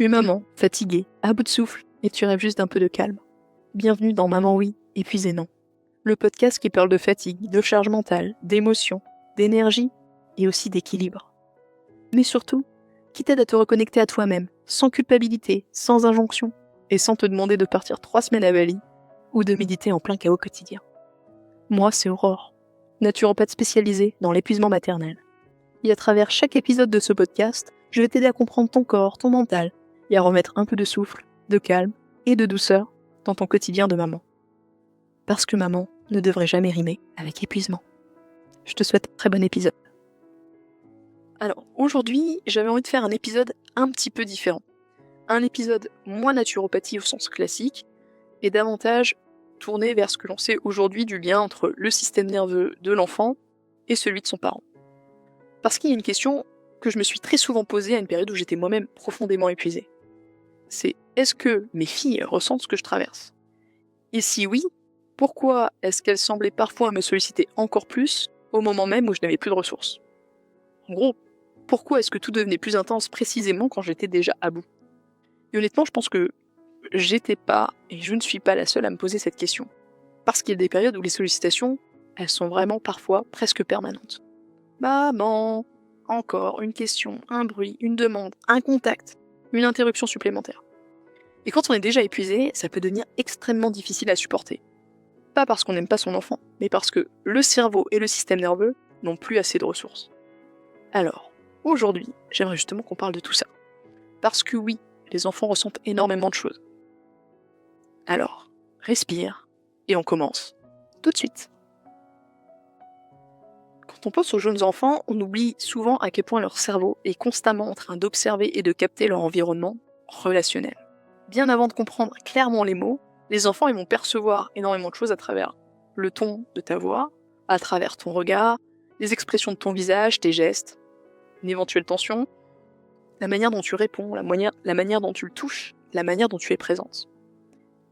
Tu es maman, fatiguée, à bout de souffle, et tu rêves juste d'un peu de calme. Bienvenue dans Maman oui, épuisé non. Le podcast qui parle de fatigue, de charge mentale, d'émotion, d'énergie et aussi d'équilibre. Mais surtout, qui t'aide à te reconnecter à toi-même, sans culpabilité, sans injonction, et sans te demander de partir 3 semaines à Bali ou de méditer en plein chaos quotidien. Moi, c'est Aurore, naturopathe spécialisée dans l'épuisement maternel. Et à travers chaque épisode de ce podcast, je vais t'aider à comprendre ton corps, ton mental, et à remettre un peu de souffle, de calme et de douceur dans ton quotidien de maman. Parce que maman ne devrait jamais rimer avec épuisement. Je te souhaite un très bon épisode. Alors, aujourd'hui, j'avais envie de faire un épisode un petit peu différent. Un épisode moins naturopathie au sens classique, et davantage tourné vers ce que l'on sait aujourd'hui du lien entre le système nerveux de l'enfant et celui de son parent. Parce qu'il y a une question que je me suis très souvent posée à une période où j'étais moi-même profondément épuisée. C'est, est-ce que mes filles ressentent ce que je traverse ? Et si oui, pourquoi est-ce qu'elles semblaient parfois me solliciter encore plus au moment même où je n'avais plus de ressources ? En gros, pourquoi est-ce que tout devenait plus intense précisément quand j'étais déjà à bout ? Et honnêtement, je pense que j'étais pas, et je ne suis pas la seule à me poser cette question. Parce qu'il y a des périodes où les sollicitations, elles sont vraiment parfois presque permanentes. Maman, encore une question, un bruit, une demande, un contact, une interruption supplémentaire. Et quand on est déjà épuisé, ça peut devenir extrêmement difficile à supporter. Pas parce qu'on n'aime pas son enfant, mais parce que le cerveau et le système nerveux n'ont plus assez de ressources. Alors, aujourd'hui, j'aimerais justement qu'on parle de tout ça. Parce que oui, les enfants ressentent énormément de choses. Alors, respire, et on commence tout de suite. Quand on pense aux jeunes enfants, on oublie souvent à quel point leur cerveau est constamment en train d'observer et de capter leur environnement relationnel. Bien avant de comprendre clairement les mots, les enfants ils vont percevoir énormément de choses à travers le ton de ta voix, à travers ton regard, les expressions de ton visage, tes gestes, une éventuelle tension, la manière dont tu réponds, la manière dont tu le touches, la manière dont tu es présente.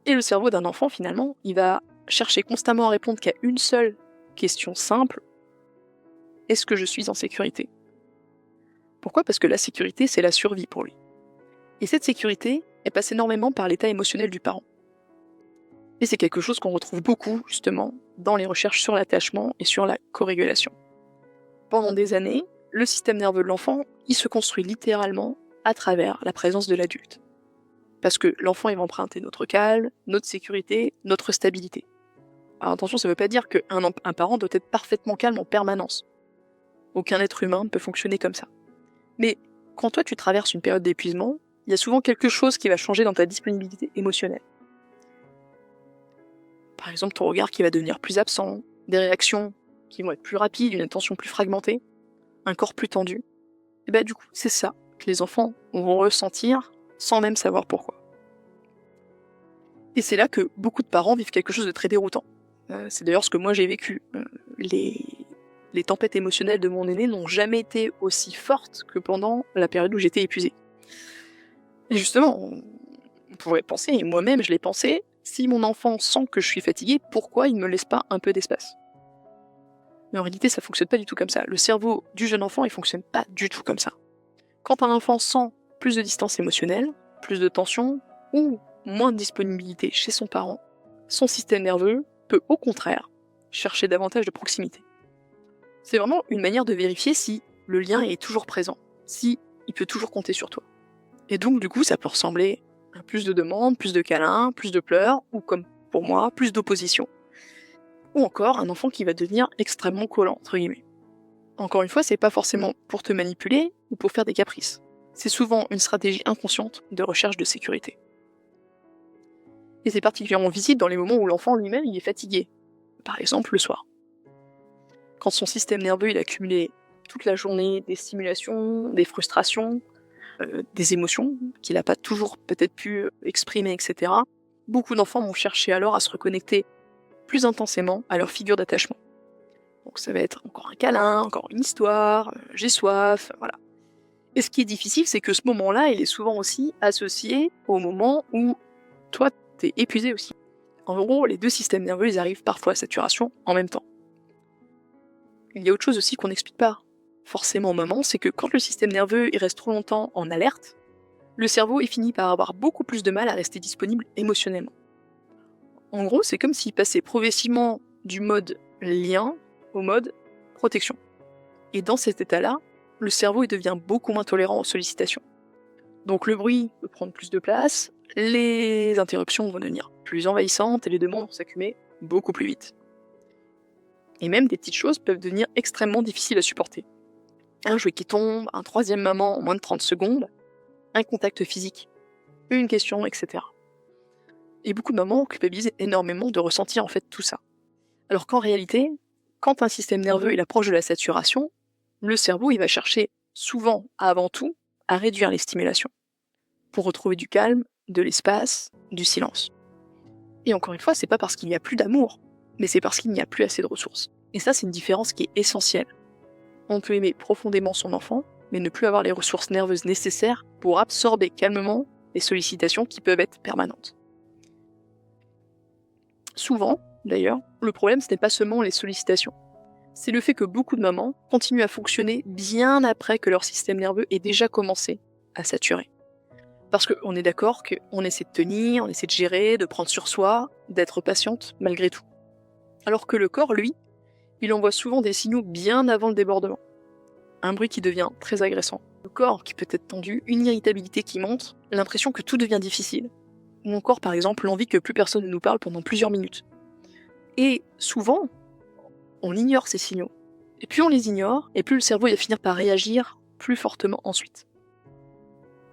Et le cerveau d'un enfant, finalement, il va chercher constamment à répondre qu'à une seule question simple. Est-ce que je suis en sécurité ? Pourquoi ? Parce que la sécurité, c'est la survie pour lui. Et cette sécurité, elle passe énormément par l'état émotionnel du parent. Et c'est quelque chose qu'on retrouve beaucoup, justement, dans les recherches sur l'attachement et sur la corégulation. Pendant des années, le système nerveux de l'enfant, il se construit littéralement à travers la présence de l'adulte. Parce que l'enfant, il va emprunter notre calme, notre sécurité, notre stabilité. Alors attention, ça ne veut pas dire qu'un parent doit être parfaitement calme en permanence. Aucun être humain ne peut fonctionner comme ça. Mais quand toi tu traverses une période d'épuisement, il y a souvent quelque chose qui va changer dans ta disponibilité émotionnelle. Par exemple, ton regard qui va devenir plus absent, des réactions qui vont être plus rapides, une attention plus fragmentée, un corps plus tendu. Et du coup, c'est ça que les enfants vont ressentir sans même savoir pourquoi. Et c'est là que beaucoup de parents vivent quelque chose de très déroutant. C'est d'ailleurs ce que moi j'ai vécu. Les tempêtes émotionnelles de mon aîné n'ont jamais été aussi fortes que pendant la période où j'étais épuisée. Et justement, on pourrait penser, et moi-même je l'ai pensé, si mon enfant sent que je suis fatiguée, pourquoi il ne me laisse pas un peu d'espace ? Mais en réalité, ça fonctionne pas du tout comme ça. Le cerveau du jeune enfant, il fonctionne pas du tout comme ça. Quand un enfant sent plus de distance émotionnelle, plus de tension, ou moins de disponibilité chez son parent, son système nerveux peut au contraire chercher davantage de proximité. C'est vraiment une manière de vérifier si le lien est toujours présent, si il peut toujours compter sur toi. Et donc du coup, ça peut ressembler à plus de demandes, plus de câlins, plus de pleurs, ou comme pour moi, plus d'opposition. Ou encore un enfant qui va devenir extrêmement collant, entre guillemets. Encore une fois, c'est pas forcément pour te manipuler ou pour faire des caprices. C'est souvent une stratégie inconsciente de recherche de sécurité. Et c'est particulièrement visible dans les moments où l'enfant lui-même il est fatigué. Par exemple le soir. Quand son système nerveux il a accumulé toute la journée des stimulations, des frustrations, des émotions qu'il n'a pas toujours peut-être pu exprimer, etc. Beaucoup d'enfants vont chercher alors à se reconnecter plus intensément à leur figure d'attachement. Donc ça va être encore un câlin, encore une histoire, j'ai soif, voilà. Et ce qui est difficile, c'est que ce moment-là, il est souvent aussi associé au moment où toi, t'es épuisé aussi. En gros, les deux systèmes nerveux, ils arrivent parfois à saturation en même temps. Il y a autre chose aussi qu'on n'explique pas forcément au moment, c'est que quand le système nerveux il reste trop longtemps en alerte, le cerveau est fini par avoir beaucoup plus de mal à rester disponible émotionnellement. En gros, c'est comme s'il passait progressivement du mode lien au mode protection. Et dans cet état-là, le cerveau il devient beaucoup moins tolérant aux sollicitations. Donc le bruit peut prendre plus de place, les interruptions vont devenir plus envahissantes et les demandes vont s'accumuler beaucoup plus vite. Et même des petites choses peuvent devenir extrêmement difficiles à supporter. Un jouet qui tombe, un troisième maman en moins de 30 secondes, un contact physique, une question, etc. Et beaucoup de mamans culpabilisent énormément de ressentir en fait tout ça. Alors qu'en réalité, quand un système nerveux il approche de la saturation, le cerveau il va chercher souvent, avant tout, à réduire les stimulations pour retrouver du calme, de l'espace, du silence. Et encore une fois, c'est pas parce qu'il n'y a plus d'amour, mais c'est parce qu'il n'y a plus assez de ressources. Et ça, c'est une différence qui est essentielle. On peut aimer profondément son enfant, mais ne plus avoir les ressources nerveuses nécessaires pour absorber calmement les sollicitations qui peuvent être permanentes. Souvent, d'ailleurs, le problème, ce n'est pas seulement les sollicitations. C'est le fait que beaucoup de mamans continuent à fonctionner bien après que leur système nerveux ait déjà commencé à saturer. Parce qu'on est d'accord qu'on essaie de tenir, on essaie de gérer, de prendre sur soi, d'être patiente malgré tout. Alors que le corps, lui, il envoie souvent des signaux bien avant le débordement. Un bruit qui devient très agressant, le corps qui peut être tendu, une irritabilité qui monte, l'impression que tout devient difficile, ou encore par exemple l'envie que plus personne ne nous parle pendant plusieurs minutes. Et souvent, on ignore ces signaux. Et plus on les ignore, et plus le cerveau va finir par réagir plus fortement ensuite.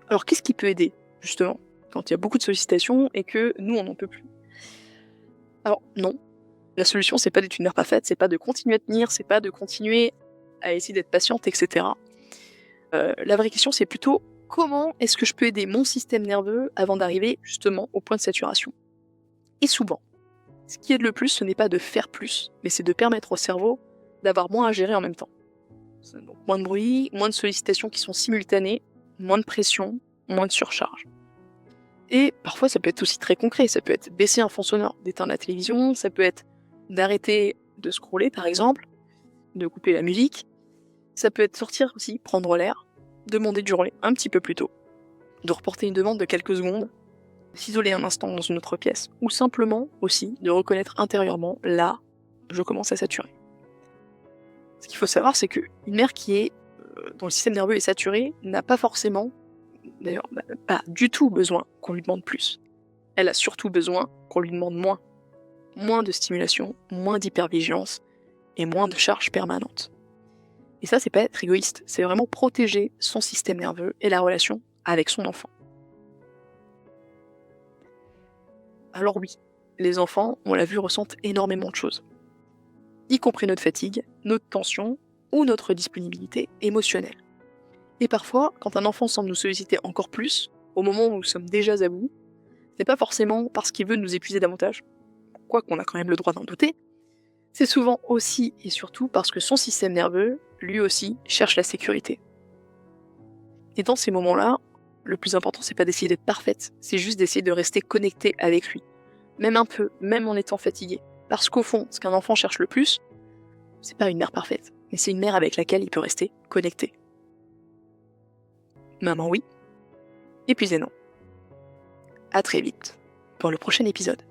Alors qu'est-ce qui peut aider, justement, quand il y a beaucoup de sollicitations et que nous on n'en peut plus? Alors non, la solution c'est pas d'être une mère parfaite, c'est pas de continuer à tenir, c'est pas de continuer à essayer d'être patiente, etc. La vraie question c'est plutôt comment est-ce que je peux aider mon système nerveux avant d'arriver justement au point de saturation? Et souvent, ce qui aide le plus, ce n'est pas de faire plus, mais c'est de permettre au cerveau d'avoir moins à gérer en même temps. Donc moins de bruit, moins de sollicitations qui sont simultanées, moins de pression, moins de surcharge. Et parfois ça peut être aussi très concret, ça peut être baisser un fond sonore, d'éteindre la télévision, ça peut être d'arrêter de scroller par exemple, de couper la musique, ça peut être sortir aussi, prendre l'air, demander de hurler un petit peu plus tôt, de reporter une demande de quelques secondes, s'isoler un instant dans une autre pièce, ou simplement aussi de reconnaître intérieurement, là, je commence à saturer. Ce qu'il faut savoir, c'est qu'une mère dont le système nerveux est saturé n'a pas forcément, d'ailleurs pas du tout besoin qu'on lui demande plus. Elle a surtout besoin qu'on lui demande moins. Moins de stimulation, moins d'hypervigilance et moins de charge permanente. Et ça, c'est pas être égoïste, c'est vraiment protéger son système nerveux et la relation avec son enfant. Alors oui, les enfants, on l'a vu, ressentent énormément de choses, y compris notre fatigue, notre tension ou notre disponibilité émotionnelle. Et parfois, quand un enfant semble nous solliciter encore plus, au moment où nous sommes déjà à bout, c'est pas forcément parce qu'il veut nous épuiser davantage, quoi qu'on a quand même le droit d'en douter, c'est souvent aussi et surtout parce que son système nerveux, lui aussi, cherche la sécurité. Et dans ces moments-là, le plus important, c'est pas d'essayer d'être parfaite, c'est juste d'essayer de rester connecté avec lui. Même un peu, même en étant fatigué. Parce qu'au fond, ce qu'un enfant cherche le plus, c'est pas une mère parfaite, mais c'est une mère avec laquelle il peut rester connecté. Maman oui, épuisé non. À très vite pour le prochain épisode.